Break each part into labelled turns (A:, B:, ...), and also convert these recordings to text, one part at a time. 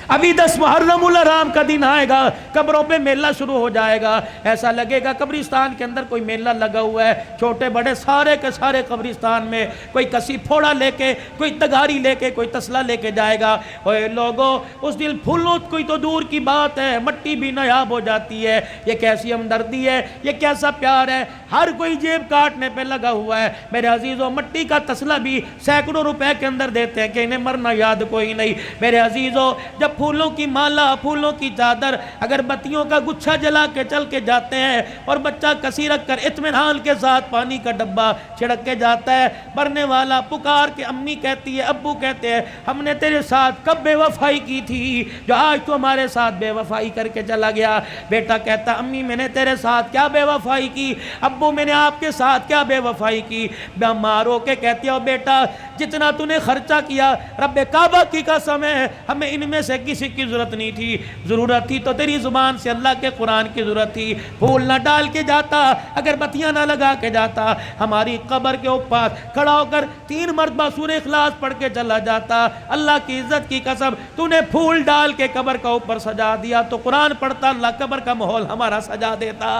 A: ابھی 10 محرم الحرام کا دن آئے گا، قبروں پہ میلہ شروع ہو جائے گا، ایسا لگے گا قبرستان کے اندر کوئی میلہ لگا ہوا ہے، چھوٹے بڑے سارے کے سارے قبرستان میں کوئی کسی پھوڑا لے کے، کوئی تگاری لے کے، کوئی تسلا لے کے جائے گا۔ اوے لوگوں، اس دل پھولوں کوئی تو دور کی بات ہے، مٹی بھی نایاب ہو جاتی ہے۔ یہ کیسی ہمدردی ہے، یہ کیسا پیار ہے، ہر کوئی جیب کاٹنے پہ لگا ہوا ہے۔ میرے عزیزوں، مٹی کا تسلا بھی سینکڑوں روپے کے اندر دیتے ہیں کہ انہیں مرنا یاد کوئی نہیں۔ میرے عزیزوں، جب پھولوں کی مالا، پھولوں کی چادر، اگر بتیوں کا گچھا جلا کے چل کے جاتے ہیں اور بچہ کسی رکھ کر اطمینان کے ساتھ پانی کا ڈبہ چھڑک کے جاتا ہے، مرنے والا پکار کے امی کہتی ہے، ابو کہتے ہیں، ہم نے تیرے ساتھ کب بے وفائی کی تھی جو آج تو ہمارے ساتھ بے وفائی کر کے چلا گیا؟ بیٹا کہتا، امی میں نے تیرے ساتھ کیا بے وفائی کی، ابو میں نے آپ کے ساتھ کیا بے وفائی کی؟ ماں رو کے کہتی ہے، بیٹا جتنا تو نے خرچہ کیا رب کعبہ کی قسم ہے ہمیں ان میں سے کسی کی ضرورت نہیں تھی، ضرورت تھی تو تیری زبان سے اللہ کے قرآن کی ضرورت تھی، پھول نہ ڈال کے جاتا، اگر بتیاں نہ لگا کے جاتا، ہماری قبر کے اوپر کھڑا ہو کر 3 مرتبہ سورہ اخلاص پڑھ کے چلا جاتا، اللہ کی عزت کی قسم تو نے پھول ڈال کے قبر کا اوپر سجا دیا، تو قرآن پڑھتا اللہ قبر کا ماحول ہمارا سجا دیتا۔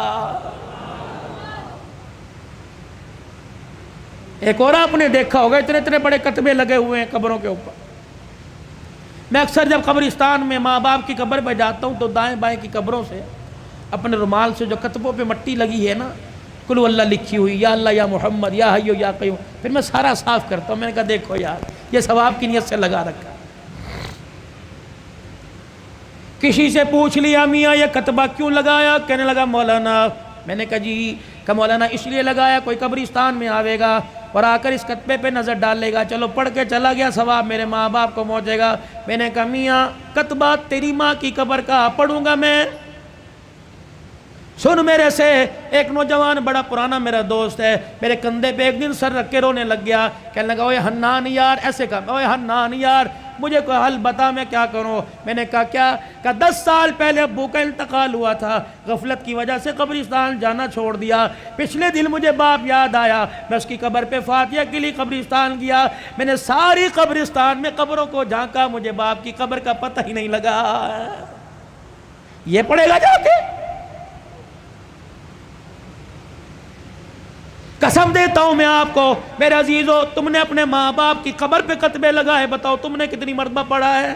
A: ایک اور آپ نے دیکھا ہوگا، اتنے اتنے بڑے کتبے لگے ہوئے ہیں قبروں کے اوپر۔ میں اکثر جب قبرستان میں ماں باپ کی قبر پہ جاتا ہوں تو دائیں بائیں کی قبروں سے اپنے رومال سے جو کتبوں پہ مٹی لگی ہے نا، قل ہو اللہ لکھی ہوئی، یا اللہ یا محمد یا حی یا قیوم، پھر میں سارا صاف کرتا ہوں۔ میں نے کہا دیکھو یار، یہ ثواب کی نیت سے لگا رکھا۔ کسی سے پوچھ لیا، میاں یہ کتبہ کیوں لگایا؟ کہنے لگا مولانا، میں نے کہا جی، کہ مولانا اس لیے لگایا کوئی قبرستان میں آوے گا اور آ کر اس کتبے پہ نظر ڈال لے گا، چلو پڑھ کے چلا گیا، ثواب میرے ماں باپ کو پہنچے گا۔ میں نے کہا میاں کتبہ تیری ماں کی قبر کا پڑھوں گا میں؟ سن میرے سے، ایک نوجوان بڑا پرانا میرا دوست ہے، میرے کندھے پہ ایک دن سر رکھ کے رونے لگ گیا، کہنے لگا اوے حنان یار، ایسے کہا، اوے حنان یار مجھے کوئی حل بتا، میں کیا کروں؟ میں نے کہا کیا؟ کہ 10 سال پہلے ابو کا انتقال ہوا تھا، غفلت کی وجہ سے قبرستان جانا چھوڑ دیا، پچھلے دن مجھے باپ یاد آیا، میں اس کی قبر پہ فاتحہ کے لیے قبرستان گیا، میں نے ساری قبرستان میں قبروں کو جھانکا، مجھے باپ کی قبر کا پتہ ہی نہیں لگا۔ یہ پڑھے گا جا کے؟ قسم دیتا ہوں میں آپ کو میرے عزیزو، تم نے اپنے ماں باپ کی قبر پہ کتبے لگائے، بتاؤ تم نے کتنی مرتبہ پڑھا ہے؟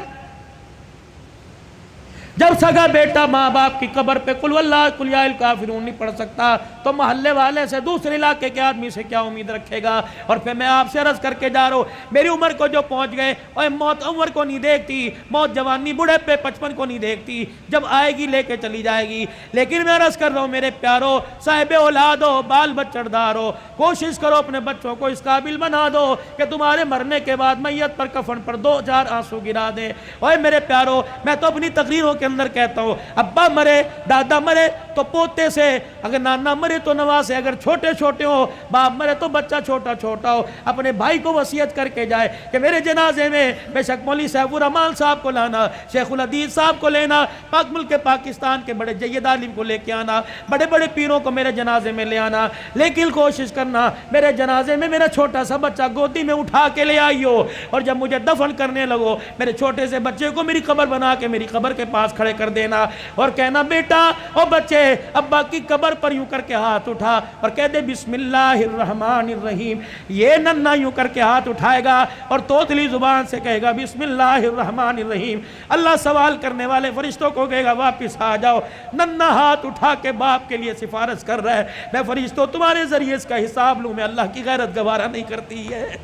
A: جب سگا بیٹا ماں باپ کی قبر پہ قل واللہ قل یا الکافرون نہیں پڑھ سکتا تو محلے والے سے، دوسرے علاقے کے آدمی سے کیا امید رکھے گا؟ اور پھر میں آپ سے عرض کر کے جا رہا ہوں، میری عمر کو جو پہنچ گئے، اور موت عمر کو نہیں دیکھتی، موت جوانی بڑھے پہ 55 کو نہیں دیکھتی، جب آئے گی لے کے چلی جائے گی۔ لیکن میں عرض کر رہا ہوں میرے پیارو، صاحب اولاد ہو، بال بچڑدار ہو، کوشش کرو اپنے بچوں کو اس قابل بنا دو کہ تمہارے مرنے کے بعد میت پر کفن پر 2-4 آنسو گرا دیں۔ اوے میرے پیارو، میں تو اپنی تقریروں کے اندر کہتا ہوں، ابا مرے، دادا مرے تو پوتے سے، اگر نانا مرے تو نوا سے، اگر چھوٹے چھوٹے ہو، باپ مرے تو بچہ چھوٹا چھوٹا ہو، اپنے بھائی کو وصیت کر کے جائے کہ میرے جنازے میں بے شک مولوی سیف الرحمان صاحب کو لانا، شیخ الحدیث صاحب کو لینا، پاک ملک پاکستان کے بڑے جید عالم کو لے کے آنا، بڑے بڑے پیروں کو میرے جنازے میں لے آنا، لیکن کوشش کرنا میرے جنازے میں میرا چھوٹا سا بچہ گودی میں اٹھا کے لے آئیو، اور جب مجھے دفن کرنے لگو میرے چھوٹے سے بچے کو میری قبر بنا کے میری قبر کے پاس کھڑے کر دینا، اور کہنا بیٹا او بچے ابا کی قبر پر یوں کر کے ہاتھ اٹھا اور کہہ دے بسم اللہ الرحمن الرحیم۔ یہ ننھا یوں کر کے ہاتھ اٹھائے گا اور توتلی زبان سے کہے گا بسم اللہ الرحمن الرحیم، اللہ سوال کرنے والے فرشتوں کو کہے گا واپس آ جاؤ۔ ننھا ہاتھ اٹھا کے باپ کے لیے سفارش کر رہا ہے، میں فرشتوں تمہارے ذریعے اس کا حساب لوں، میں اللہ کی غیرت گوارا نہیں کرتی ہے۔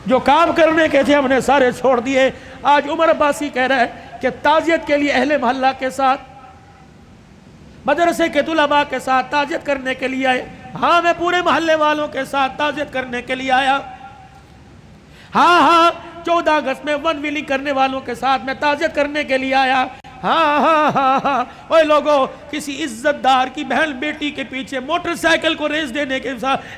A: جو کام کرنے کے تھے ہم نے سارے چھوڑ دیے۔ آج عمر عباسی کہہ رہا ہے کہ تعزیت کے لیے اہل محلہ کے ساتھ، مدرسے کے طلباء کے ساتھ تعزیت کرنے کے لیے آئے۔ ہاں میں پورے محلے والوں کے ساتھ تعزیت کرنے کے لیے آیا۔ ہاں 14 اگست میں ون ویلنگ کرنے والوں کے ساتھ میں تعزیت کرنے کے لیے آیا۔ ہاں اوے لوگوں، کسی عزت دار کی بہن بیٹی کے پیچھے موٹر سائیکل کو ریس دینے کے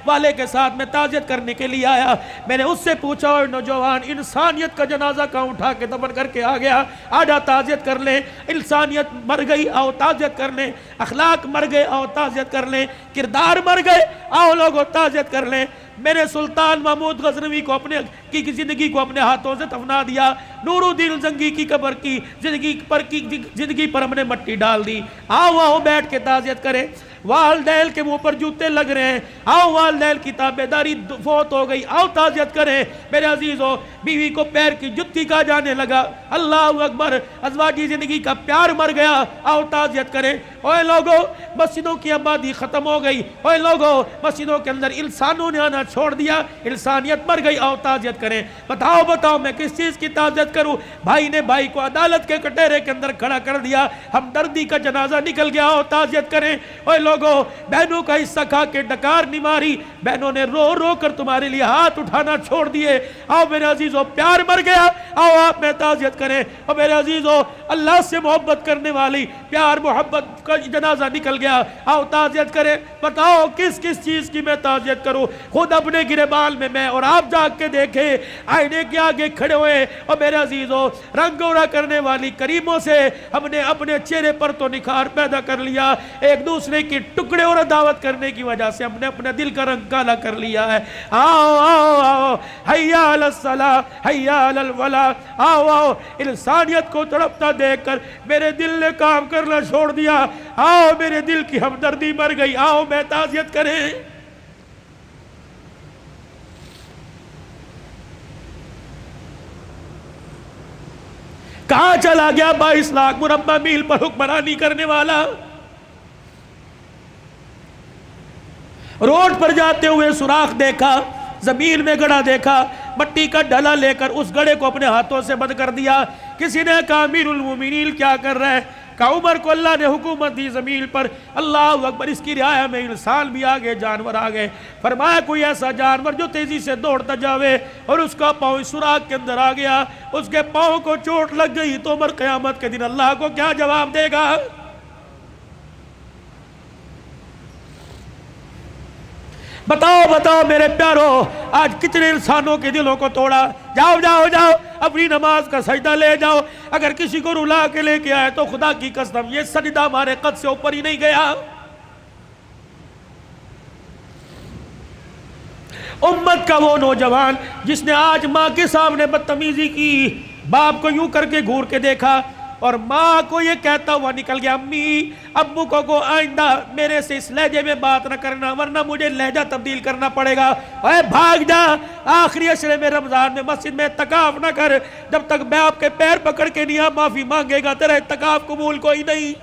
A: والے کے ساتھ میں تعزیت کرنے کے لیے آیا۔ میں نے اس سے پوچھا اور نوجوان انسانیت کا جنازہ کہاں اٹھا کے دفن کر کے آ گیا؟ آجا تعزیت کر لیں، انسانیت مر گئی آؤ تعزیت کر لیں، اخلاق مر گئے آؤ تعزیت کر لیں۔ کردار مر گئے، آؤ لوگوں تعزیت کر لیں۔ میرے سلطان محمود غزنوی کو اپنے کی زندگی کو اپنے ہاتھوں سے دفنا دیا، نور الدین زنگی کی قبر کی زندگی پر ہم نے مٹی ڈال دی۔ آؤ آؤ بیٹھ کے تعزیت کریں۔ والدین کے منہ پر جوتے لگ رہے ہیں، آؤ والدین کی تابعداری فوت ہو گئی، آؤ تعزیت کریں۔ میرے عزیزو، بیوی کو پیر کی جتی کا جانے لگا، اللہ اکبر، ازواجی زندگی کا پیار مر گیا، آؤ تعزیت کریں۔ اوے لوگو، مسجدوں کی آبادی ختم ہو گئی، اوے لوگو، مسجدوں کے اندر انسانوں نے آنا چھوڑ دیا، انسانیت مر گئی، آؤ تعزیت کریں۔ بتاؤ میں کس چیز کی تعزیت کروں؟ بھائی نے بھائی کو عدالت کے کٹہرے کے اندر کھڑا کر دیا، ہمدردی کا جنازہ نکل گیا، آؤ تعزیت کریں۔ اوے لوگو، بہنوں کا حصہ کھا کے ڈکار نہیں ماری، بہنوں نے رو رو کر تمہارے لیے ہاتھ اٹھانا چھوڑ دیے، آؤ میرے عزیزو، پیار مر گیا، آؤ آپ میں تعزیت کریں۔ اور میرے عزیزو، اللہ سے محبت کرنے والی پیار محبت کا جنازہ نکل گیا، آؤ تعزیت کریں۔ بتاؤ کس چیز کی میں تعزیت کروں؟ خود اپنے گریبان میں اور آپ جاگ کے دیکھیں، آئینے کے آگے کھڑے ہوئے، اور میرے عزیزو، رنگ گورا کرنے والی کریموں سے ہم نے اپنے چہرے پر تو نکھار پیدا کر لیا، ایک دوسرے کی ٹکڑے اور دعوت کرنے کی وجہ سے ہم نے اپنے دل کا رنگ کالا کر لیا ہے۔ آؤ آؤ آؤ، حیا علی الصلاۃ، حیا علی الفلاح، آؤ آؤ۔ انسانیت کو تڑپتا دیکھ کر میرے دل نے کام کرنا چھوڑ دیا، آؤ میرے دل کی ہمدردی مر گئی، آؤ میں تعزیت کریں۔ کہاں چلا گیا 22 لاکھ مربع میل پر حکمرانی کرنے والا؟ روڈ پر جاتے ہوئے سوراخ دیکھا، زمین میں گڑھا دیکھا، مٹی کا ڈلا لے کر اس گڑھے کو اپنے ہاتھوں سے بند کر دیا۔ کسی نے کہا امیر المومنین کیا کر رہے ہیں؟ کہا عمر کو اللہ نے حکومت دی زمین پر، اللہ اکبر، اس کی رعایا میں انسان بھی آگے، جانور آگے۔ فرمایا کوئی ایسا جانور جو تیزی سے دوڑتا جاوے اور اس کا پاؤں سوراخ کے اندر آ گیا، اس کے پاؤں کو چوٹ لگ گئی تو عمر قیامت کے دن اللہ کو کیا جواب دے گا؟ بتاؤ میرے پیارو، آج کتنے انسانوں کے دلوں کو توڑا۔ جاؤ اپنی نماز کا سجدہ لے جاؤ، اگر کسی کو رلا کے لے کے آئے تو خدا کی قسم یہ سجدہ ہمارے قد سے اوپر ہی نہیں گیا۔ امت کا وہ نوجوان جس نے آج ماں کے سامنے بدتمیزی کی، باپ کو یوں کر کے گھور کے دیکھا اور ماں کو یہ کہتا ہوا نکل گیا، امی ابو کو آئندہ میرے سے اس لہجے میں بات نہ کرنا ورنہ مجھے لہجہ تبدیل کرنا پڑے گا، اے بھاگ جا، آخری عشرے میں رمضان میں مسجد میں اعتکاف نہ کر، جب تک باپ کے پیر پکڑ کے نہیں معافی مانگے گا تیرا اعتکاف قبول کوئی نہیں۔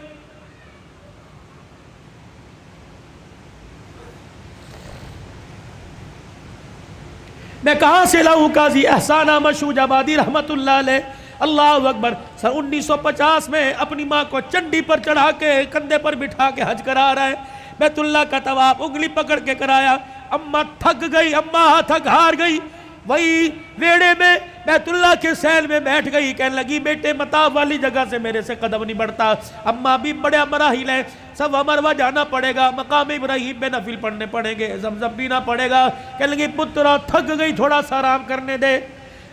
A: میں کہاں سے لاؤں قاضی احسان احمد شوج آبادی رحمت اللہ علیہ، اللہ اکبر، سن 1950 میں اپنی ماں کو چنڈی پر چڑھا کے کندھے پر بٹھا کے حج کرا رہا ہے، بیت اللہ کا طواف انگلی پکڑ کے کرایا، اماں تھک گئی، اماں تھک ہار گئی، وہی ویڑے میں بیت اللہ کے سیل میں بیٹھ گئی، کہنے لگی بیٹے مطاف والی جگہ سے میرے سے قدم نہیں بڑھتا، اماں بھی بڑے مراحل ہیں، صفا مروہ جانا پڑے گا، مقام ابراہیم پہ نفل پڑھنے پڑیں گے، زمزم پینا پڑے گا، کہنے لگی پترا تھک گئی تھوڑا سا آرام کرنے دے۔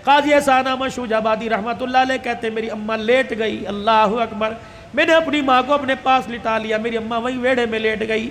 A: قاضی احسان احمد شوج آبادی رحمت اللہ علیہ کہتے میری اماں لیٹ گئی، اللہ اکبر، میں نے اپنی ماں کو اپنے پاس لٹا لیا، میری اماں وہی ویڑے میں لیٹ گئی،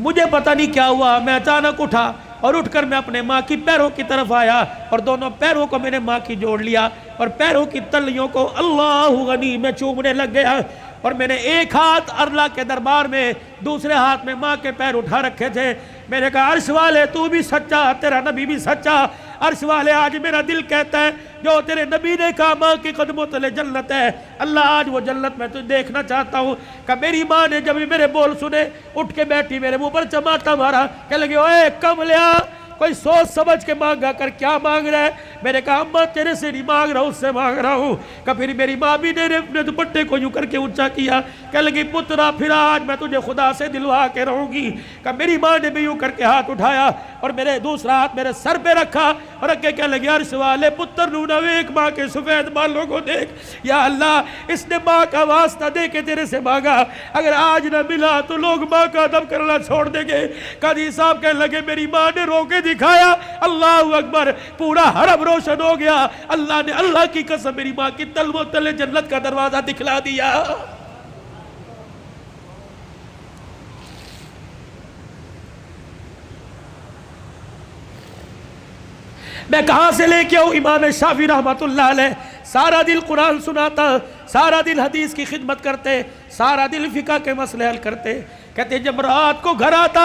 A: مجھے پتہ نہیں کیا ہوا، میں اچانک اٹھا اور اٹھ کر میں اپنے ماں کی پیروں کی طرف آیا اور دونوں پیروں کو میں نے ماں کی جوڑ لیا اور پیروں کی تلیوں کو اللہ غنی میں چومنے لگ گیا، اور میں نے ایک ہاتھ اللہ کے دربار میں، دوسرے ہاتھ میں ماں کے پیر اٹھا رکھے تھے، میں نے کہا عرش والے تو بھی سچا، تیرا نبی بھی سچا، عرش والے آج میرا دل کہتا ہے جو تیرے نبی نے کہا ماں کے قدموں تلے جنت ہے، اللہ آج وہ جنت میں تجھے دیکھنا چاہتا ہوں۔ کہ میری ماں نے جب میرے بول سنے اٹھ کے بیٹھی، میرے منہ پر چماٹا مارا، کہنے لگے اوے کملیا کوئی سوچ سمجھ کے مانگا کر، کیا مانگ رہا ہے؟ میں نے کہا اماں تیرے سے نہیں مانگ رہا ہوں، اس سے مانگ رہا ہوں۔ کہ پھر میری ماں بھی نے اپنے دوپٹے کو یوں کر کے اونچا کیا، کہنے لگی پترا پھر آج میں تجھے خدا سے دلوا کے رہوں گی۔ کہ میری ماں نے بھی یوں کر کے ہاتھ اٹھایا اور میرے دوسرا ہاتھ میرے سر پہ رکھا اور اگے کہنے لگی عرش والے پتر نونا ایک ماں کے سفید بالوں کو دیکھ، یا اللہ اس نے ماں کا واسطہ دے کے تیرے سے مانگا، اگر آج نہ ملا تو لوگ ماں کا ادب کرنا چھوڑ دیں گے۔ قاضی صاحب کہنے لگے میری ماں نے رو کے دکھایا، اللہ اکبر، پورا حرم روشن ہو گیا، اللہ نے اللہ کی قسم میری ماں کی تلووں تلے جنت کا دروازہ دکھلا دیا۔ میں کہاں سے لے کے آؤں؟ امام شافعی رحمۃ اللہ علیہ سارا دن قرآن سناتا، سارا دن حدیث کی خدمت کرتے، سارا دن فقہ کے مسئلے حل کرتے. کہتے جب رات کو گھر آتا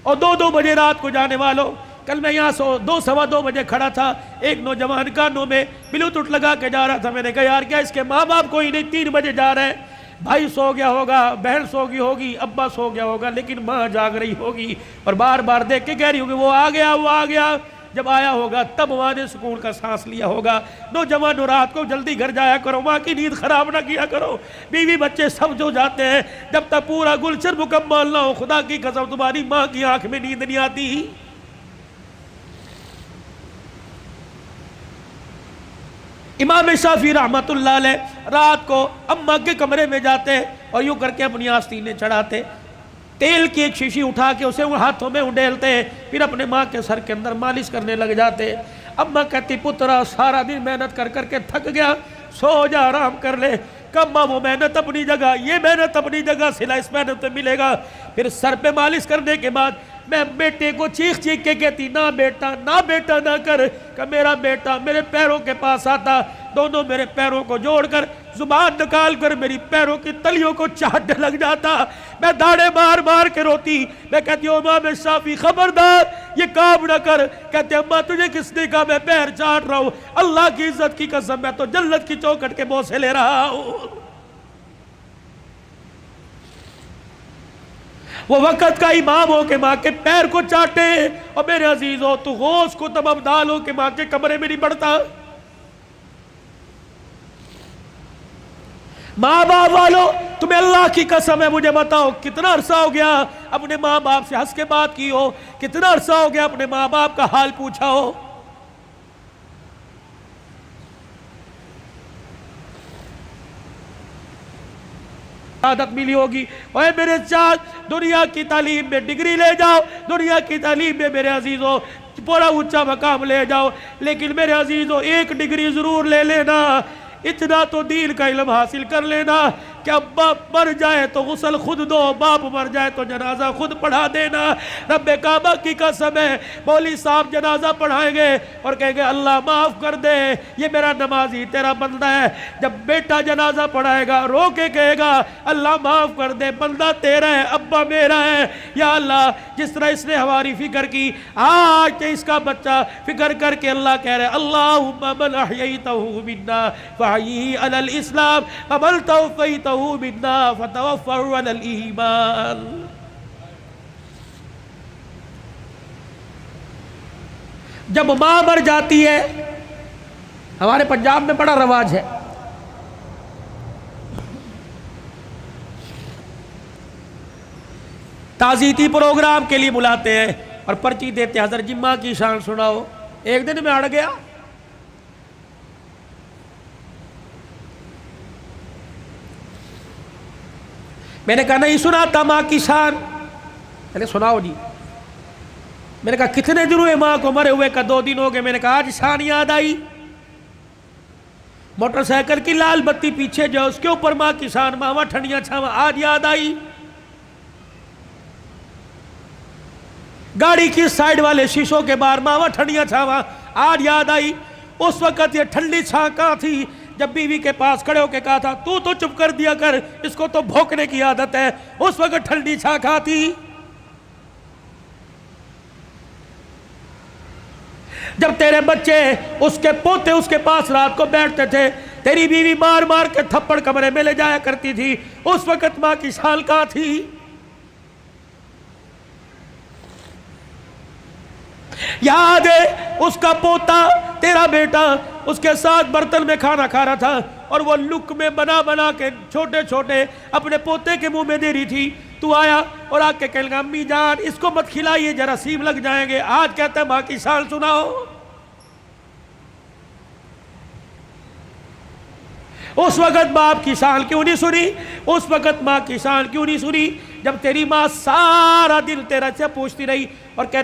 A: اور 2 بجے رات کو جانے والوں، کل میں یہاں 2 بجے کھڑا تھا، ایک نوجوان کانوں میں بلوٹوتھ لگا کے جا رہا تھا. میں نے کہا یار کیا اس کے ماں باپ کوئی نہیں، 3 بجے جا رہے ہیں، بھائی سو گیا ہوگا، بہن سو گئی ہوگی، ابا سو گیا ہوگا، لیکن ماں جاگ رہی ہوگی اور بار بار دیکھ کے کہہ رہی ہوگی وہ آ گیا، وہ آ گیا. جب آیا ہوگا تب وہاں نے سکون کا سانس لیا ہوگا. نوجوانوں رات کو جلدی گھر جایا کرو، ماں کی نیند خراب نہ کیا کرو. بیوی بچے سب جو جاتے ہیں، جب تک پورا گلشن مکمل نہ ہو، خدا کی قسم تمہاری ماں کی آنکھ میں نیند نہیں آتی. امام شافعی رحمۃ اللہ علیہ رات کو اماں کے کمرے میں جاتے اور یوں کر کے اپنی آستینیں چڑھاتے، تیل کی ایک شیشی اٹھا کے اسے ہاتھوں میں انڈیلتے، پھر اپنے ماں کے سر کے اندر مالش کرنے لگ جاتے. اماں کہتی پترا سارا دن محنت کر کر کے تھک گیا، سو جا آرام کر لے. کما وہ محنت اپنی جگہ، یہ محنت اپنی جگہ، صلہ اس محنت میں ملے گا. پھر سر پہ مالش کرنے کے بعد میں بیٹے کو چیخ چیخ کے کہتی نہ بیٹا نہ کر، کہ میرا بیٹا میرے پیروں کے پاس آتا، دونوں میرے پیروں کو جوڑ کر زبان نکال کر میری پیروں کی تلیوں کو چاٹنے لگ جاتا. میں داڑے مار مار کے روتی. میں کہتی ہوں امام شافعی خبردار یہ کام نہ کر. کہتے اماں تجھے کس نے کہا میں پیر چاٹ رہا ہوں؟ اللہ کی عزت کی قسم میں تو جنت کی چوکھٹ کے بوسے لے رہا ہوں. وہ وقت کا امام ہو کہ ماں کے پیر کو چاٹے، اور میرے عزیز ہو تو غوث کو تب ابدال ہو کہ ماں کے کمرے میں نہیں بڑھتا. ماں باپ والو تمہیں اللہ کی قسم ہے، مجھے بتاؤ کتنا عرصہ ہو گیا اپنے ماں باپ سے ہنس کے بات کی ہو؟ کتنا عرصہ ہو گیا اپنے ماں باپ کا حال پوچھا ہو؟ عادت ملی ہوگی اوے میرے چاچ دنیا کی تعلیم میں ڈگری لے جاؤ، دنیا کی تعلیم میں میرے عزیزوں پورا اونچا مقام لے جاؤ، لیکن میرے عزیزوں ایک ڈگری ضرور لے لینا، اتنا تو دین کا علم حاصل کر لینا کہ اب باپ مر جائے تو غسل خود دو، باپ مر جائے تو جنازہ خود پڑھا دینا. رب کعبہ کی قسم ہے مولوی صاحب جنازہ پڑھائیں گے اور کہیں گے اللہ معاف کر دے یہ میرا نمازی تیرا بندہ ہے. جب بیٹا جنازہ پڑھائے گا رو کے کہے گا اللہ معاف کر دے بندہ تیرا ہے ابا میرا ہے. یا اللہ جس طرح اس نے ہماری فکر کی، آج کہ اس کا بچہ فکر کر کے اللہ کہہ رہے اللہم من احییتہ منا فحییہ علی الاسلام ومن توفیتہ منا فتوفہ علی الایمان. جب ماں مر جاتی ہے، ہمارے پنجاب میں بڑا رواج ہے، تعزیتی پروگرام کے لیے بلاتے ہیں اور پرچی دیتے ہیں حضرت جی ماں کی شان سناؤ. ایک دن میں اڑ گیا، میں نے کہا نہیں سناتا ماں کی شان. میں نے سناؤ جی. میں نے کہا کتنے دن ہوئے ماں کو مرے ہوئے؟ کا 2 دن ہو گئے. میں نے کہا آج شان یاد آئی. موٹر سائیکل کی لال بتی پیچھے جو اس کے اوپر ماں کی شان، ماما ٹھنڈیاں چھاواں، آج یاد آئی. گاڑی کی سائیڈ والے شیشوں کے باہر ماما ٹھنڈیاں چھاواں، آج یاد آئی. اس وقت یہ ٹھنڈی چھاں کہاں تھی جب بیوی کے پاس کھڑے ہو کے کہا تھا تو چپ کر دیا کر، اس کو تو بھونکنے کی عادت ہے. اس وقت ٹھنڈی چھاں کہاں تھی؟ جب تیرے بچے اس کے پوتے اس کے پاس رات کو بیٹھتے تھے، تیری بیوی مار مار کے تھپڑ کمرے میں لے جایا کرتی تھی، اس وقت ماں کی شان کہاں تھی؟ یاد ہے اس کا پوتا تیرا بیٹا اس کے ساتھ برتن میں کھانا کھا رہا تھا اور وہ لک میں بنا بنا کے چھوٹے چھوٹے اپنے پوتے کے منہ میں دے رہی تھی. تو آیا اور آ کے کہنے لگا امی جان اس کو مت کھلائیے جراثیم لگ جائیں گے. آج کہتا ہے ماں کی شان سناؤ. اس وقت باپ کی شان کیوں نہیں سنی؟ اس وقت ماں کی شان کیوں نہیں سنی؟ جب تیری ماں سارا دن تیرا سے پوچھتی رہی اور کہہ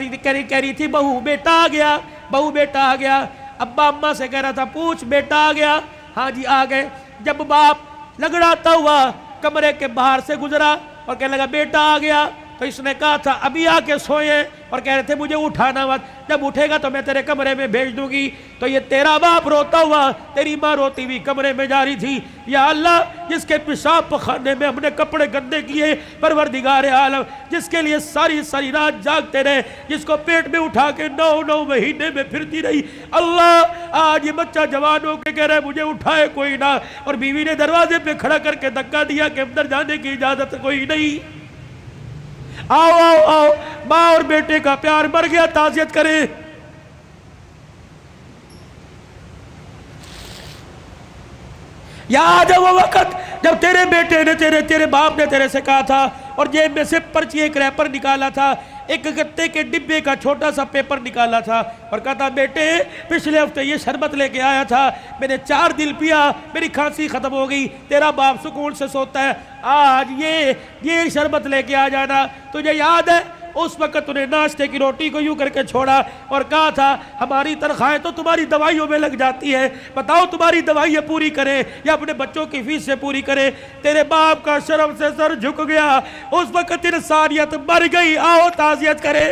A: رہی تھی بہو بیٹا آ گیا، بہو بیٹا آ گیا. ابا اماں سے کہہ رہا تھا پوچھ بیٹا آ گیا؟ ہاں جی آ گئے. جب باپ لگڑاتا ہوا کمرے کے باہر سے گزرا اور کہنے لگا بیٹا آ گیا، تو اس نے کہا تھا ابھی آ کے سوئے اور کہہ رہے تھے مجھے اٹھانا مت، جب اٹھے گا تو میں تیرے کمرے میں بھیج دوں گی۔ تو یہ تیرا باپ روتا ہوا تیری ماں روتی ہوئی کمرے میں جا رہی تھی، یا اللہ جس کے پیشاب پخانے میں ہم نے کپڑے گندے کیے، پروردگار عالم جس کے لیے ساری ساری رات جاگتے رہے، جس کو پیٹ میں اٹھا کے 9 مہینے میں پھرتی رہی، اللہ آج یہ بچہ جوان ہو کے کہہ رہا ہے مجھے اٹھائے کوئی نہ، اور بیوی نے دروازے پہ کھڑا کر کے دھکا دیا کہ اندر جانے کی اجازت کوئی نہیں۔ آؤ آؤ آؤ، ماں اور بیٹے کا پیار مر گیا، تعزیت کریں۔ یاد ہے وہ وقت جب تیرے بیٹے نے تیرے باپ نے تیرے سے کہا تھا اور جیب میں سے پرچی ایک ریپر نکالا تھا، ایک گتے کے ڈبے کا چھوٹا سا پیپر نکالا تھا اور کہا تھا بیٹے پچھلے ہفتے یہ شربت لے کے آیا تھا، میں نے 4 دن پیا، میری کھانسی ختم ہو گئی، تیرا باپ سکون سے سوتا ہے، آج یہ شربت لے کے آ جانا۔ تجھے یاد ہے اس وقت انہیں ناشتے کی روٹی کو یوں کر کے چھوڑا اور کہا تھا ہماری تنخواہیں تو تمہاری دوائیوں میں لگ جاتی ہے، بتاؤ تمہاری دوائیاں پوری کریں یا اپنے بچوں کی فیس سے پوری کریں۔ تیرے باپ کا شرم سے سر جھک گیا، اس وقت انسانیت مر گئی، آؤ تعزیت کریں۔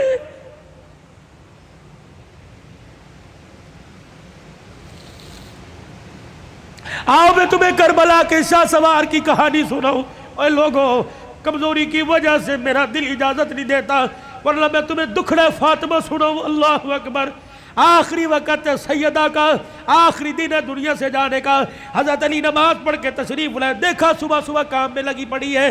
A: آؤ میں تمہیں کربلا کے شاہ سوار کی کہانی سناؤں۔ اے لوگوں کمزوری کی وجہ سے میرا دل اجازت نہیں دیتا، ورنہ میں تمہیں دکھڑا فاطمہ سناؤں۔ اللہ اکبر۔ آخری وقت سیدہ کا، آخری دن ہے دنیا سے جانے کا، حضرت علی نماز پڑھ کے تشریف لائے، دیکھا صبح صبح کام میں لگی پڑی ہے۔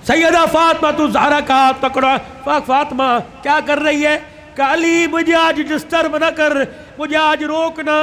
A: سیدہ فاطمہ تو زہرا کا ہاتھ پکڑا، فاطمہ کیا کر رہی ہے؟ کہ علی مجھے آج ڈسٹرب نہ کر، مجھے آج روکنا،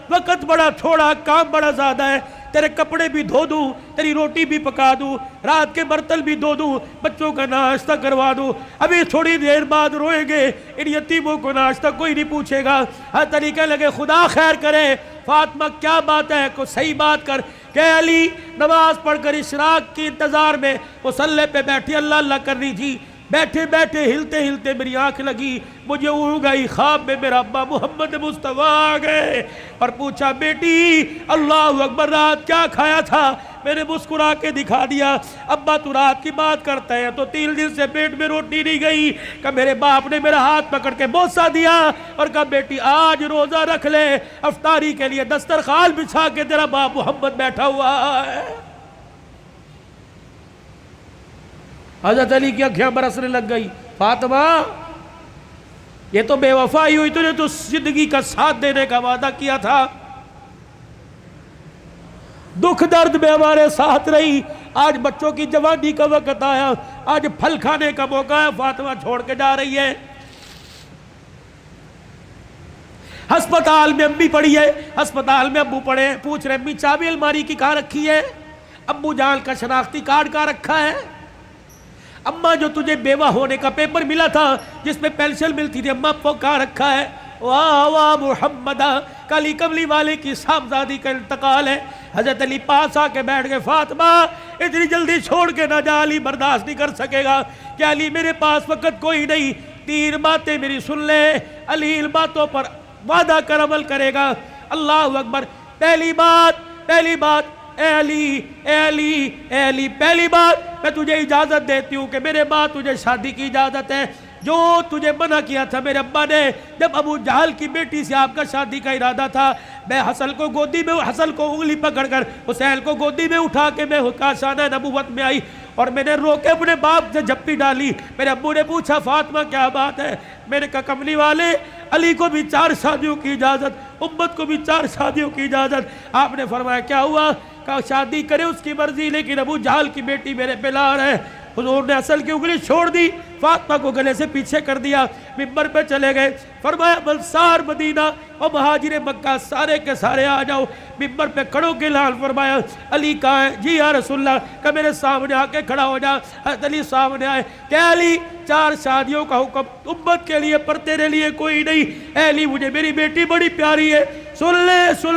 A: وقت بڑا تھوڑا، کام بڑا زیادہ ہے، تیرے کپڑے بھی دھو دوں، تیری روٹی بھی پکا دوں، رات کے برتن بھی دھو دوں، بچوں کا ناشتہ کروا دوں، ابھی تھوڑی دیر بعد روئیں گے، ان یتیموں کو ناشتہ کوئی نہیں پوچھے گا۔ ہر طریقے لگے خدا خیر کرے۔ فاطمہ کیا بات ہے، کوئی صحیح بات کر۔ کہ علی نماز پڑھ کر اشراق کی انتظار میں مصلی پہ بیٹھی اللہ اللہ کر رہی تھی، بیٹھے بیٹھے ہلتے ہلتے میری آنکھ لگی، مجھے اڑ گئی، خواب میں میرا ابا محمد مصطفیٰ آ گئے اور پوچھا بیٹی اللہ اکبر رات کیا کھایا تھا؟ میں نے مسکرا کے دکھا دیا۔ ابا تو رات کی بات کرتا ہے تو 3 دن سے پیٹ میں روٹی نہیں گئی۔ کہ میرے باپ نے میرا ہاتھ پکڑ کے بوسہ دیا اور کہا بیٹی آج روزہ رکھ لے، افطاری کے لیے دسترخوان بچھا کے تیرا باپ محمد بیٹھا ہوا ہے۔ حضرت علی کی آنکھیں برسنے لگ گئی۔ فاطمہ یہ تو بے وفائی ہوئی، تو نے تو زندگی کا ساتھ دینے کا وعدہ کیا تھا، دکھ درد میں ہمارے ساتھ رہی، آج بچوں کی جوانی کا وقت آیا، آج پھل کھانے کا موقع ہے، فاطمہ چھوڑ کے جا رہی ہے۔ ہسپتال میں امی پڑی ہے، ہسپتال میں ابو پڑے، پوچھ رہے امی چابی الماری کی کہاں رکھی ہے؟ ابو جان کا شناختی کارڈ کہاں رکھا ہے؟ اماں جو تجھے بیوہ ہونے کا پیپر ملا تھا جس میں پینشن ملتی تھی، اماں وہ کہاں رکھا ہے؟ واہ واہ محمدہ، کالی کملی والے کی صاحبزادی کا انتقال ہے۔ حضرت علی پاس آ کے بیٹھ گئے، فاطمہ اتنی جلدی چھوڑ کے نہ جا، علی برداشت نہیں کر سکے گا۔ کہ علی میرے پاس وقت کوئی نہیں، 3 باتیں میری سن لے، علی ان باتوں پر وعدہ کر عمل کرے گا۔ اللہ اکبر۔ پہلی بات اے علی پہلی بات میں تجھے اجازت دیتی ہوں کہ میرے بعد تجھے شادی کی اجازت ہے۔ جو تجھے منع کیا تھا میرے ابا نے، جب ابو جہل کی بیٹی سے آپ کا شادی کا ارادہ تھا، میں حسن کو انگلی پکڑ کر حسین کو گودی میں اٹھا کے میں کاشانہ نبوت میں آئی اور میں نے رو کے اپنے باپ سے جھپی ڈالی۔ میرے ابو نے پوچھا فاطمہ کیا بات ہے؟ میں نے کہا کملی والے علی کو بھی 4 شادیوں کی اجازت، امت کو بھی 4 شادیوں کی اجازت۔ آپ نے فرمایا کیا ہوا؟ کہا شادی کرے اس کی مرضی، لیکن ابو جہل کی بیٹی میرے پہ لار ہے۔ حضور نے اصل کی انگلی چھوڑ دی، فاطمہ کو گلے سے پیچھے کر دیا، منبر پہ چلے گئے، فرمایا انصار مدینہ اور مہاجر مکہ سارے کے سارے آ جاؤ۔ منبر پہ کھڑوں کے لال فرمایا علی کہاں ہے؟ جی یا رسول اللہ، کہ میرے سامنے آ کے کھڑا ہو جا۔ حضرت علی سامنے آئے کہ علی 4 شادیوں کا حکم امت کے لیے پر تیرے لیے کوئی نہیں۔ اے علی مجھے میری بیٹی بڑی پیاری ہے، سن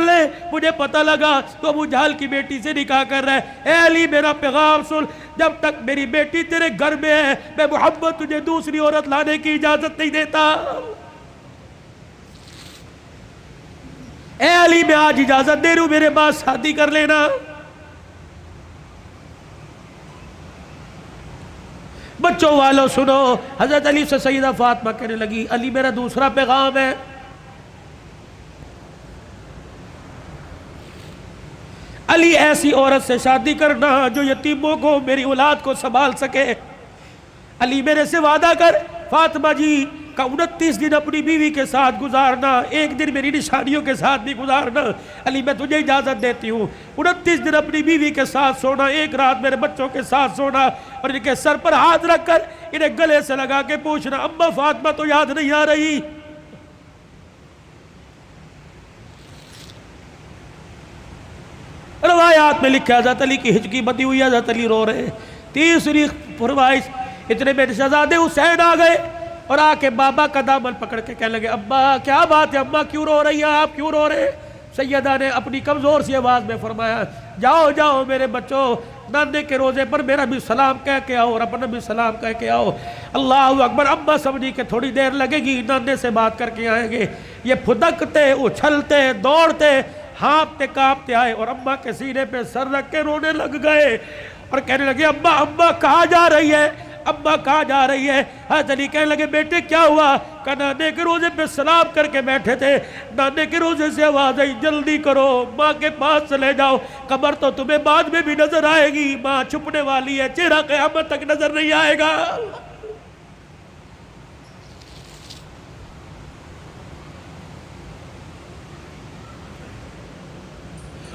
A: لے مجھے پتہ لگا تو ابو جہل کی بیٹی سے نکاح کر رہا ہے۔ اے علی میرا پیغام سن، جب تک میری بیٹی تیرے گھر میں ہے میں محمد تجھے دوسری عورت لانے کی اجازت نہیں دیتا۔ اے علی میں آج اجازت دے رہا ہوں، میرے بعد شادی کر لینا۔ بچوں والوں سنو، حضرت علی سے سیدہ فاطمہ کہنے لگی علی میرا دوسرا پیغام ہے، علی ایسی عورت سے شادی کرنا جو یتیموں کو، میری اولاد کو سنبھال سکے۔ علی میرے سے وعدہ کر فاطمہ جی کا 29 دن اپنی بیوی کے ساتھ گزارنا، ایک دن میری نشانیوں کے ساتھ بھی گزارنا۔ علی میں تجھے اجازت دیتی ہوں، 29 دن اپنی بیوی کے ساتھ سونا، ایک رات میرے بچوں کے ساتھ سونا، اور ان کے سر پر ہاتھ رکھ کر انہیں گلے سے لگا کے پوچھنا اما فاطمہ تو یاد نہیں آ رہی؟ روایات میں لکھا حضرت علی کی ہچکی بندی ہوئی، حضرت علی رو رہے۔ تیسری فرمائش، اتنے میں شہزادے حسین آ گئے اور آ کے بابا کا دامن پکڑ کے کہنے لگے ابا کیا بات ہے، اماں کیوں رو رہی ہیں، آپ کیوں رو رہے؟ سیدہ نے اپنی کمزور سی آواز میں فرمایا جاؤ جاؤ میرے بچوں، نانے کے روزے پر میرا بھی سلام کہہ کے آؤ اور اپنا بھی سلام کہہ کے آؤ۔ اللہ اکبر۔ اماں سمجھی کہ تھوڑی دیر لگے گی، نانے سے بات کر کے آئیں گے۔ یہ پھدکتے اچھلتے دوڑتے ہانپتے کانپتے آئے اور اماں کے سینے پہ سر رکھ کے رونے لگ گئے اور کہنے لگے اماں اماں کہاں جا رہی ہے، اماں کہاں جا رہی ہے؟ حضرت علی کہنے لگے بیٹے کیا ہوا؟ کہ نانے کے روزے پہ سلام کر کے بیٹھے تھے، نانے کے روزے سے آواز آئی جلدی کرو ماں کے پاس چلے جاؤ، قبر تو تمہیں بعد میں بھی نظر آئے گی، ماں چھپنے والی ہے، چہرہ قیامت تک نظر نہیں آئے گا۔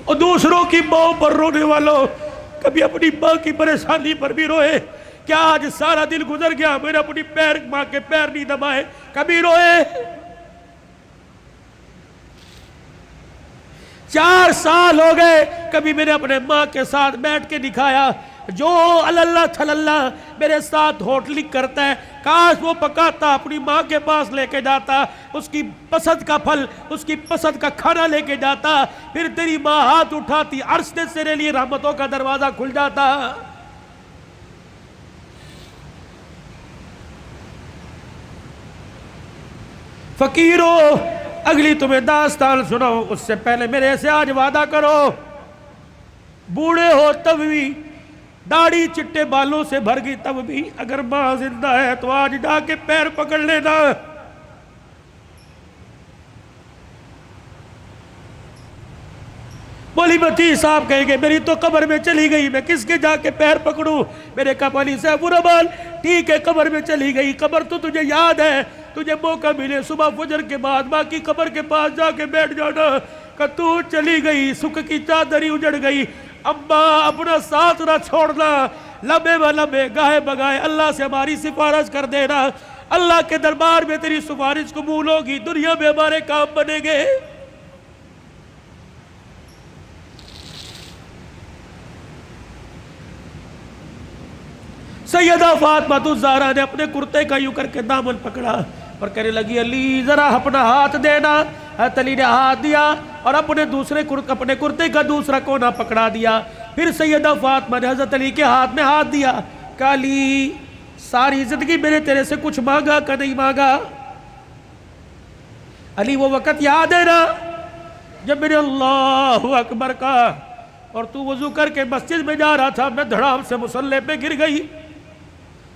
A: اور دوسروں کی ماں پر رونے والوں، کبھی اپنی ماں کی پریشانی پر بھی روئے۔ کیا آج سارا دن گزر گیا میں نے اپنی ماں کے پیر نہیں دبائے؟ کبھی روئے؟ 4 سال ہو گئے کبھی میں نے اپنے ماں کے ساتھ بیٹھ کے دکھایا؟ جو اللہ تھلاللہ میرے ساتھ ہوٹلنگ کرتا ہے کاش وہ پکاتا اپنی ماں کے پاس لے کے جاتا، اس کی پسند کا پھل، اس کی پسند کا کھانا لے کے جاتا، پھر تیری ماں ہاتھ اٹھاتی، عرش سے تیرے لیے رحمتوں کا دروازہ کھل جاتا۔ فقیرو اگلی تمہیں داستان سناؤ اس سے پہلے میرے سے آج وعدہ کرو، بوڑھے ہو تب بھی، داڑھی چٹے بالوں سے بھر گئی تب بھی، اگر ماں زندہ ہے تو آج جا کے پیر پکڑ لینا۔ بولی بتی صاحب کہیں گے میری تو قبر میں چلی گئی، میں کس کے جا کے پیر پکڑوں؟ میرے کہا علی صاحب ربال ٹھیک ہے قبر میں چلی گئی، قبر تو تجھے یاد ہے، تجھے موقع ملے صبح فجر کے بعد ماں کی قبر کے پاس جا کے بیٹھ جانا، کہ تو چلی گئی، سکھ کی چادری اجڑ گئی، اماں اپنا ساتھ نہ چھوڑنا، لمبے و لمبے گاہے بگائے اللہ سے ہماری سفارش کر دینا، اللہ کے دربار میں تیری سفارش قبول ہوگی، دنیا میں ہمارے کام بنے گے۔ سیدہ فاطمہ الزہرا نے اپنے کرتے کا یوں کر کے دامن پکڑا اور کہنے لگی علی ذرا اپنا ہاتھ دینا۔ حضرت علی نے ہاتھ دیا اور اپنے کرتے کا دوسرا کونا پکڑا دیا۔ پھر سیدہ فاطمہ نے حضرت علی کے ہاتھ میں ہاتھ دیا، کہا علی ساری زندگی میں نے تیرے سے کچھ مانگا کہ نہیں مانگا؟ علی وہ وقت یاد ہے نا جب میں نے اللہ اکبر کہا اور تو وضو کر کے مسجد میں جا رہا تھا، میں دھڑام سے مصلی پہ گر گئی،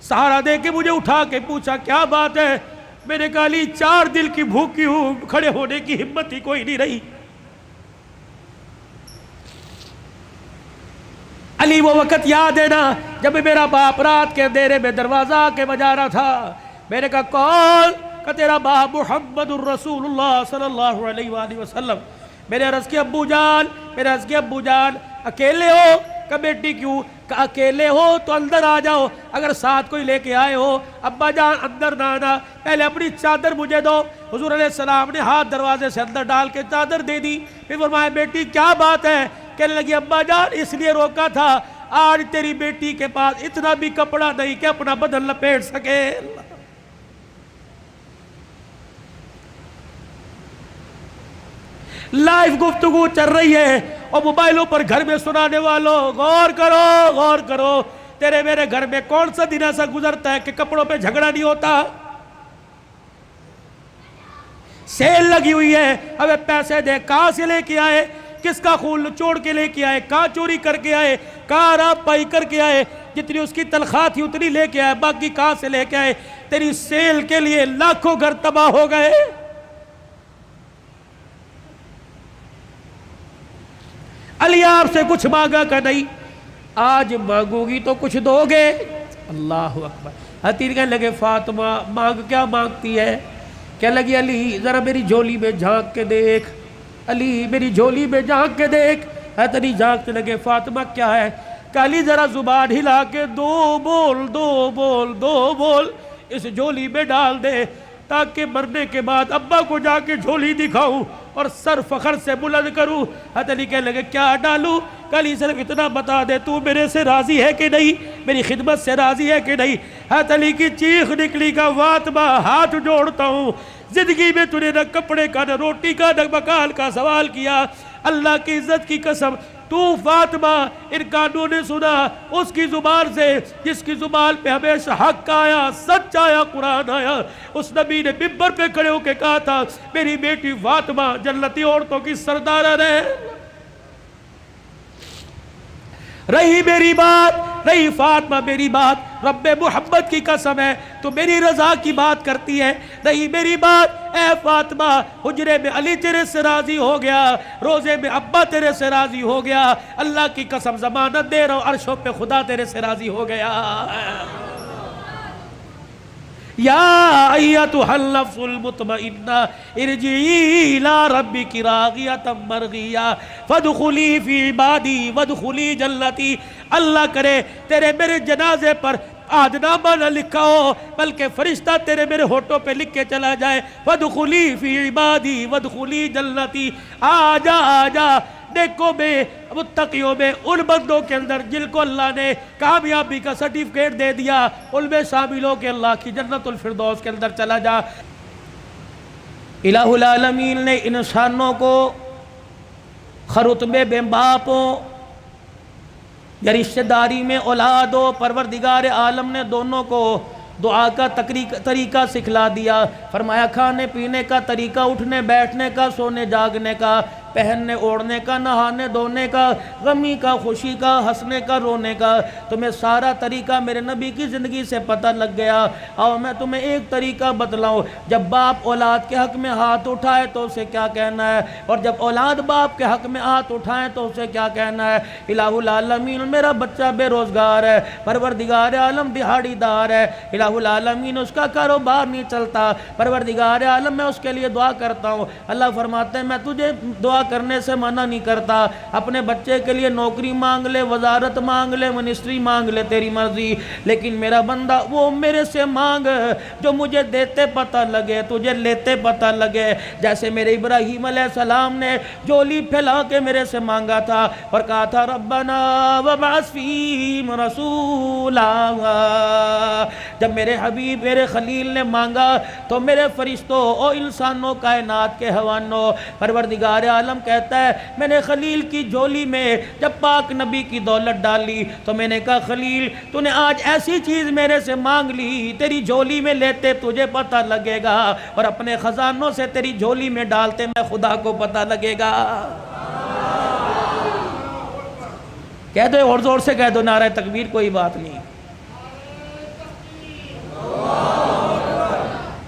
A: سہارا دے کے مجھے اٹھا کے پوچھا کیا بات ہے؟ میں نے کہا علی 4 دل کی بھوکی ہوں، کھڑے ہونے کی ہمت ہی کوئی نہیں رہی۔ علی وہ وقت یاد ہے نا جب میرا باپ رات کے اندھیرے میں دروازہ آ کے بجا رہا تھا، میں نے کہا کون؟ کہ تیرا باپ محمد الرسول اللہ صلی اللہ علیہ وآلہ وسلم۔ میں نے عرض کیا ابو جان اکیلے ہو؟ کہ بیٹی کیوں؟ کہ اکیلے ہو تو اندر آ جاؤ، اگر ساتھ کوئی لے کے آئے ہو ابا جان اندر نہ آنا، پہلے اپنی چادر مجھے دو۔ حضور علیہ السلام نے ہاتھ دروازے سے اندر ڈال کے چادر دے دی، پھر فرمایا بیٹی کیا بات ہے؟ کہنے لگی ابا جان اس لیے روکا تھا آج تیری بیٹی کے پاس اتنا بھی کپڑا نہیں کہ اپنا بدن لپیٹ سکے۔ لائیو گفتگو چل رہی ہے اور موبائلوں پر گھر میں سنانے والوں غور کرو، تیرے میرے گھر میں کون سا دن ایسا گزرتا ہے کہ کپڑوں پہ جھگڑا نہیں ہوتا؟ سیل لگی ہوئی ہے، ہمیں پیسے دے، کہاں سے لے کے آئے؟ کس کا خون چوڑ کے لے کے آئے؟ کہاں چوری کر کے آئے؟ کہاں راب پائی کر کے آئے؟ جتنی اس کی تنخواہ تھی اتنی لے کے آئے، باقی کہاں سے لے کے آئے؟ تیری سیل کے لیے لاکھوں گھر تباہ ہو گئے۔ علی آپ سے کچھ مانگا کہ نہیں؟ آج مانگو گی تو کچھ دو گے؟ اللہ اکبر۔ حتیر کہنے لگے فاطمہ مانگ کیا مانگتی ہے؟ کہنے لگی علی ذرا میری جھولی میں جھانک کے دیکھ، علی میری جھولی میں جھانک کے دیکھ۔ حضرت علی جھانکنے لگے فاطمہ کیا ہے؟ کہ علی ذرا زبان ہلا کے دو بول اس جھولی میں ڈال دے، تاکہ مرنے کے بعد ابا کو جا کے جھولی دکھاؤں اور سر فخر سے بلند کروں۔ حضرت علی کہنے لگے کیا ڈالوں؟ کہ علی صرف اتنا بتا دے تو میرے سے راضی ہے کہ نہیں، میری خدمت سے راضی ہے کہ نہیں؟ حضرت علی کی چیخ نکلی کہ فاطمہ ہاتھ جوڑتا ہوں، زندگی میں تو نے نہ کپڑے کا نہ روٹی کا نہ مکان کا سوال کیا، اللہ کی عزت کی قسم تو فاطمہ ان کانوں نے سنا اس کی زبان سے جس کی زبان پہ ہمیشہ حق آیا، سچ آیا، قرآن آیا۔ اس نبی نے ممبر پہ کھڑے ہو کے کہا تھا میری بیٹی فاطمہ جنتی عورتوں کی سردارہ ہے۔ رہی میری بات، رہی فاطمہ میری بات، رب محمد کی قسم ہے تو میری رضا کی بات کرتی ہے، رہی میری بات، اے فاطمہ حجرے میں علی تیرے سے راضی ہو گیا، روزے میں ابا تیرے سے راضی ہو گیا، اللہ کی قسم ضمانت دے رہا ہوں عرشوں پہ خدا تیرے سے راضی ہو گیا۔ یا ایتھا النفس المطمئنہ ارجعی الی ربک راغیۃ مرغیہ فادخلی فی عبادی وادخلی جنتی۔ اللہ کرے تیرے میرے جنازے پر آدنامہ نہ لکھا ہو بلکہ فرشتہ تیرے میرے ہونٹوں پہ لکھ کے چلا جائے، وادخلی فی عبادی وادخلی جنتی۔ آجا آجا نیکوں میں متقیوں میں ان بندوں کے اندر جن کو اللہ نے کامیابی کا سرٹیفکیٹ دے دیا ان میں شامل ہو کے اللہ کی جنت الفردوس کے اندر چلا جا۔ الہ العالمین نے انسانوں کو خرطبے بے باپ ہو یا رشتہ داری میں اولاد ہو، پروردگار عالم نے دونوں کو دعا کا طریقہ سکھلا دیا، فرمایا کھانے پینے کا طریقہ، اٹھنے بیٹھنے کا، سونے جاگنے کا، پہننے اوڑھنے کا، نہانے دھونے کا، غمی کا، خوشی کا، ہنسنے کا، رونے کا، تمہیں سارا طریقہ میرے نبی کی زندگی سے پتہ لگ گیا۔ اور میں تمہیں ایک طریقہ بتلاؤں، جب باپ اولاد کے حق میں ہاتھ اٹھائے تو اسے کیا کہنا ہے، اور جب اولاد باپ کے حق میں ہاتھ اٹھائیں تو اسے کیا کہنا ہے۔ الہ العالمین میرا بچہ بے روزگار ہے، پروردگار عالم دہاڑی دار ہے، الہ العالمین اس کا کاروبار نہیں چلتا، پروردگار عالم میں اس کے لیے دعا کرتا ہوں۔ اللہ فرماتے ہیں میں تجھے دعا کرنے سے منع نہیں کرتا، اپنے بچے کے لیے نوکری مانگ لے، وزارت مانگ لے، منسٹری مانگ لے، تیری مرضی، لیکن میرا بندہ وہ میرے سے مانگ جو مجھے دیتے پتہ لگے، تجھے لیتے پتہ لگے۔ جیسے میرے ابراہیم علیہ السلام نے جولی پھیلا کے میرے سے مانگا تھا اور کہا تھا ربنا وابعث فیہم رسولا، جب میرے حبیب میرے خلیل نے مانگا تو میرے فرشتوں اور انسانوں کائنات کے حوانوں پروردگار عالم کہتا ہے میں نے خلیل کی جھولی میں جب پاک نبی کی دولت ڈالی تو میں نے کہا خلیل تو نے آج ایسی چیز میرے سے مانگ لی، تیری جھولی میں لیتے تجھے پتہ لگے گا اور اپنے خزانوں سے تیری جھولی میں ڈالتے میں خدا کو پتہ لگے گا۔ کہہ دو اور زور سے کہہ دو نعرہ تکبیر، کوئی بات نہیں۔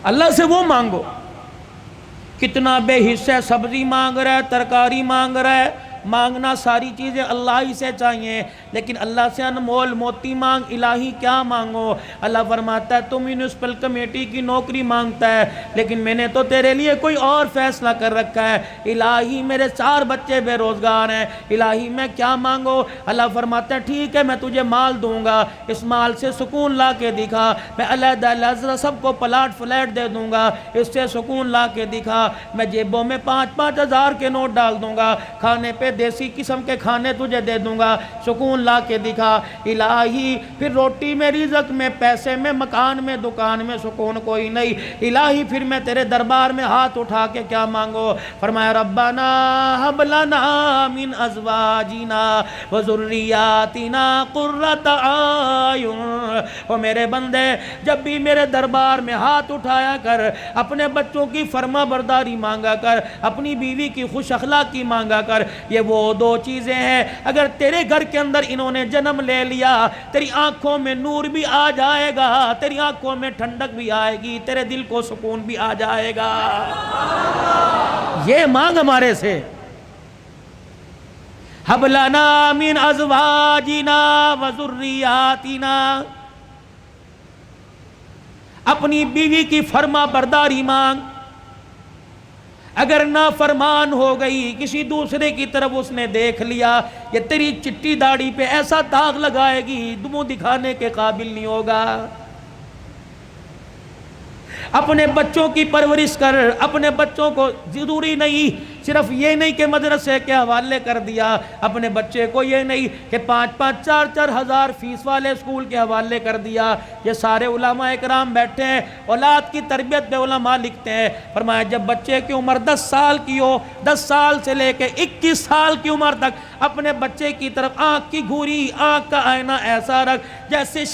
A: اللہ سے وہ مانگو، کتنا بے حصہ سبزی مانگ رہا ہے، ترکاری مانگ رہا ہے، مانگنا ساری چیزیں اللہ ہی سے چاہیے، لیکن اللہ سے انمول موتی مانگ، الہی کیا مانگو؟ اللہ فرماتا ہے تم میونسپل کمیٹی کی نوکری مانگتا ہے لیکن میں نے تو تیرے لیے کوئی اور فیصلہ کر رکھا ہے، الہی میرے 4 بچے بے روزگار ہیں، الہی میں کیا مانگو؟ اللہ فرماتا ہے ٹھیک ہے میں تجھے مال دوں گا، اس مال سے سکون لا کے دکھا، میں علیحدہ علیحدہ سب کو پلاٹ فلیٹ دے دوں گا، اس سے سکون لا کے دکھا، میں جیبوں میں 5-5 ہزار کے نوٹ ڈال دوں گا، کھانے پہ دیسی قسم کے کھانے تجھے دے دوں گا، سکون لا کے دکھا۔ الہی پھر روٹی میں، رزق میں، پیسے میں، مکان میں، دکان میں سکون کوئی نہیں، الہی پھر میں تیرے دربار میں ہاتھ اٹھا کے کیا مانگو؟ فرمایا ربنا ہب لنا من ازواجنا وذریاتنا قرۃ اعین، او میرے بندے جب بھی میرے دربار میں ہاتھ اٹھایا کر، اپنے بچوں کی فرما برداری مانگا کر، اپنی بیوی کی خوش اخلاقی مانگا کر، یہ وہ 2 چیزیں ہیں اگر تیرے گھر کے اندر انہوں نے جنم لے لیا تیری آنکھوں میں نور بھی آ جائے گا، تیری آنکھوں میں ٹھنڈک بھی آئے گی، تیرے دل کو سکون بھی آ جائے گا۔ یہ مانگ ہمارے سے، ہب لنا من ازواجنا وذریاتنا، اپنی بیوی کی فرما برداری مانگ۔ اگر نافرمان ہو گئی، کسی دوسرے کی طرف اس نے دیکھ لیا، یہ تیری چٹی داڑھی پہ ایسا داغ لگائے گی منہ دکھانے کے قابل نہیں ہوگا۔ اپنے بچوں کی پرورش کر، اپنے بچوں کو ضروری نہیں صرف یہ نہیں کہ مدرسے کے حوالے کر دیا، اپنے بچے کو یہ نہیں کہ 5-5 4-4 ہزار فیس والے اسکول کے حوالے کر دیا۔ یہ سارے علماء اکرام بیٹھے ہیں، اولاد کی تربیت پہ علماء لکھتے ہیں، فرمایا جب بچے کی عمر 10 سال کی ہو، 10 سال سے لے کے 21 سال کی عمر تک اپنے بچے کی طرف آنکھ کی گھوری، آنکھ کا آئینہ ایسا رکھ جیسے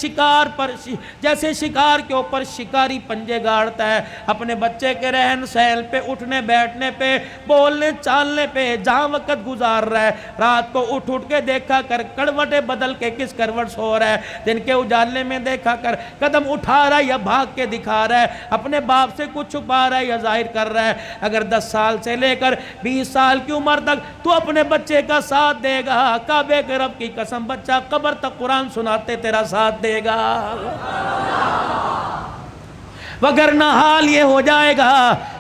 A: شکار کے اوپر شکاری پنجے گاڑتا ہے۔ اپنے بچے کے رہن سہن پہ، اٹھنے بیٹھنے پہ، بولنے چالنے پہ، جہاں وقت گزار رہا ہے، رات کو اٹھ کے دیکھا کر کروٹیں بدل کے کس کروٹ سو رہا ہے، دن کے اجالے میں دیکھا کر قدم اٹھا رہا ہے یا بھاگ کے دکھا رہا ہے، اپنے باپ سے کچھ چھپا رہا ہے یا ظاہر کر رہا ہے۔ اگر 10 سال سے لے کر 20 سال کی عمر تک تو اپنے بچے کا ساتھ دے گا، کعبے کے رب کی قسم بچہ قبر تک قرآن سناتے تیرا ساتھ دے گا، وگرنہ حال یہ ہو جائے گا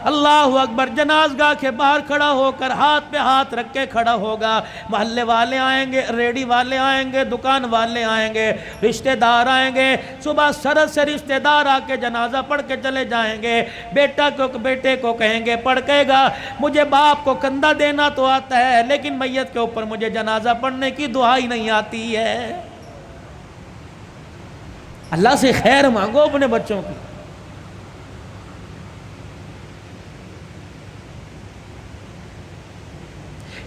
A: اللہ اکبر، جنازگاہ کے باہر کھڑا ہو کر ہاتھ پہ ہاتھ رکھ کے کھڑا ہوگا، محلے والے آئیں گے، ریڈی والے آئیں گے، دکان والے آئیں گے، رشتہ دار آئیں گے، صبح سرد سے رشتہ دار آ کے جنازہ پڑھ کے چلے جائیں گے، بیٹے کو کہیں گے، پڑھ کہے گا مجھے باپ کو کندھا دینا تو آتا ہے لیکن میت کے اوپر مجھے جنازہ پڑھنے کی دعا ہی نہیں آتی ہے۔ اللہ سے خیر مانگو اپنے بچوں کی۔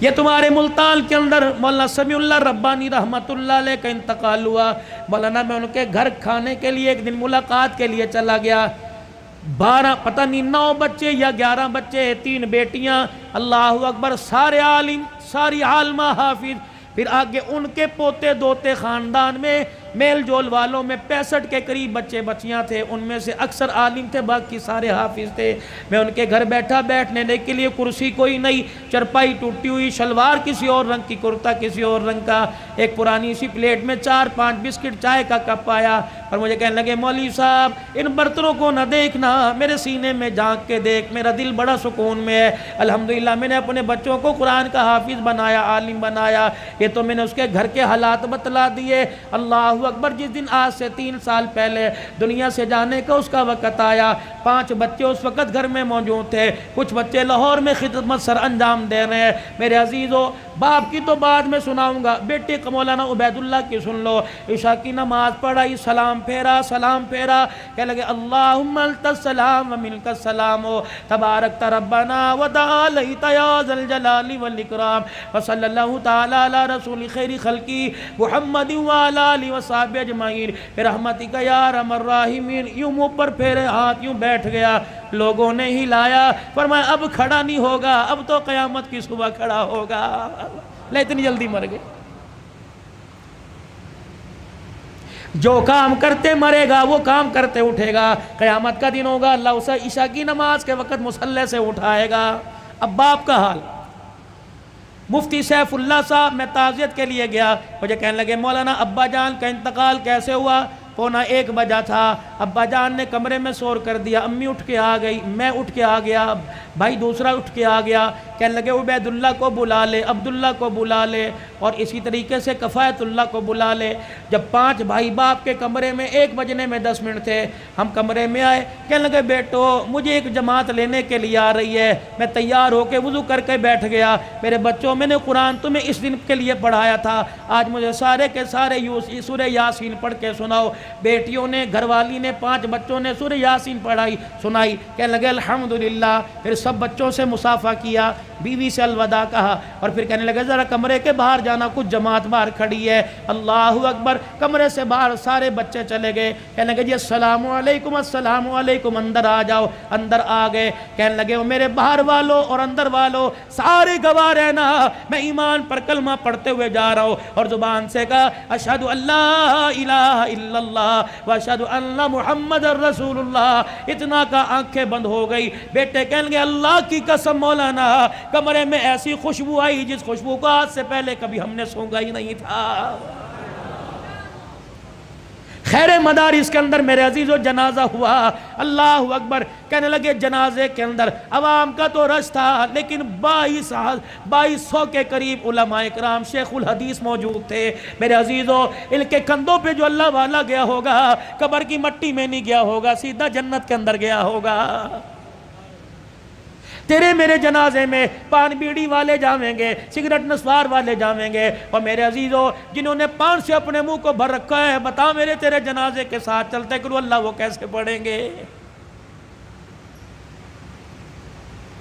A: یہ تمہارے ملتان کے اندر مولانا سمیع اللہ ربانی رحمت اللہ علیہ کا انتقال ہوا۔ مولانا میں ان کے گھر کھانے کے لیے ایک دن ملاقات کے لیے چلا گیا، 12 پتہ نہیں 9 بچے یا 11 بچے، 3 بیٹیاں، اللہ اکبر، سارے عالم، ساری عالمہ حافظ، پھر آگے ان کے پوتے دوتے، خاندان میں میل جول والوں میں 65 کے قریب بچے بچیاں تھے، ان میں سے اکثر عالم تھے، باقی سارے حافظ تھے۔ میں ان کے گھر بیٹھا، بیٹھنے کے لیے کرسی کوئی نہیں، چرپائی ٹوٹی ہوئی، شلوار کسی اور رنگ کی، کرتا کسی اور رنگ کا، ایک پرانی سی پلیٹ میں 4-5 بسکٹ، چائے کا کپ آیا اور مجھے کہنے لگے مولوی صاحب ان برتنوں کو نہ دیکھنا، میرے سینے میں جھانک کے دیکھ، میرا دل بڑا سکون میں ہے، الحمدللہ میں نے اپنے بچوں کو قرآن کا حافظ بنایا، عالم بنایا، یہ تو میں نے اس کے گھر کے حالات بتلا دیے۔ اللہ اکبر، جس دن آج سے 3 سال پہلے دنیا سے جانے کا اس کا وقت آیا، 5 بچے اس وقت گھر میں موجود تھے، کچھ بچے لاہور میں خدمت سر انجام دے رہے ہیں۔ میرے عزیزو، باپ کی تو بعد میں سناؤں گا، بیٹے مولانا عبید اللہ کی سن لو۔ عشاء کی نماز پڑھائی، سلام پھیرا، کہنے لگے اللہم انت السلام و منک السلام تبارک ربنا و تعالیت یا ذا الجلال والاکرام وصلی اللہ تعالی علی رسول خیر خلقی محمد وعلی آلہ وصحبہ اجمعین برحمتک یا ارحم الراحمین۔ یوں منہ پر پھیرے ہاتھ، یوں بیٹھ گیا، لوگوں نے ہلایا، فرمایا اب کھڑا نہیں ہوگا، اب تو قیامت کی صبح کھڑا ہوگا۔ لے اتنی جلدی مر گئے، جو کام کرتے مرے گا وہ کام کرتے اٹھے گا، قیامت کا دن ہوگا، اللہ اسے عشاء کی نماز کے وقت مصلی سے اٹھائے گا۔ اب باپ کا حال، مفتی سیف اللہ صاحب، میں تعزیت کے لیے گیا، مجھے کہنے لگے مولانا ابا جان کا انتقال کیسے ہوا؟ 1:15 بجا تھا، ابا جان نے کمرے میں شور کر دیا، امی اٹھ کے آ گئی، میں اٹھ کے آ گیا، بھائی دوسرا اٹھ کے آ گیا، کہنے لگے عبید اللہ کو بلا لے، عبداللہ کو بلا لے، اور اسی طریقے سے کفایت اللہ کو بلا لے۔ جب 5 بھائی باپ کے کمرے میں 1 بجنے میں 10 منٹ تھے، ہم کمرے میں آئے، کہنے لگے بیٹو مجھے ایک جماعت لینے کے لیے آ رہی ہے۔ میں تیار ہو کے وضو کر کے بیٹھ گیا، میرے بچوں میں نے قرآن تمہیں اس دن کے لیے پڑھایا تھا، آج مجھے سارے کے سارے سورہ یاسین پڑھ کے سناؤ۔ بیٹیوں نے، گھر والی نے، 5 بچوں نے سورہ یاسین پڑھائی، سنائی، کہنے لگے الحمدللہ۔ پھر سب بچوں سے مصافحہ کیا، بیوی سے الوداع کہا اور پھر کہنے لگے ذرا کمرے کے باہر جانا، کچھ جماعت باہر کھڑی ہے۔ اللہ اکبر، کمرے سے باہر سارے بچے چلے گئے، کہنے لگے جی السلام علیکم السلام علیکم، اندر آ جاؤ۔ اندر آ گئے، کہنے لگے وہ میرے باہر والوں اور اندر والوں سارے گواہ رہنا، میں ایمان پر کلمہ پڑھتے ہوئے جا رہا ہوں، اور زبان سے کہا اشہد ان لا الہ الا اللہ واشہد ان محمد رسول اللہ۔ اتنا کا آنکھیں بند ہو گئی۔ بیٹے کہنے لگے اللہ کی قسم مولانا، کمرے میں ایسی خوشبو آئی جس خوشبو کو آج سے پہلے کبھی ہم نے سونگا ہی نہیں تھا۔ خیر مدارس کے اندر میرے عزیزو جنازہ ہوا، اللہ اکبر، کہنے لگے جنازے کے اندر عوام کا تو رش تھا، لیکن 2200 کے قریب علماء اکرام شیخ الحدیث موجود تھے۔ میرے عزیزو ان کے کندھوں پہ جو اللہ والا گیا ہوگا، قبر کی مٹی میں نہیں گیا ہوگا، سیدھا جنت کے اندر گیا ہوگا۔ تیرے میرے جنازے میں پان بیڑی والے جاویں گے، سگریٹ نسوار والے جاویں گے، اور میرے عزیزو جنہوں نے پان سے اپنے منہ کو بھر رکھا ہے، بتا میرے تیرے جنازے کے ساتھ چلتے کرو اللہ وہ کیسے پڑھیں گے؟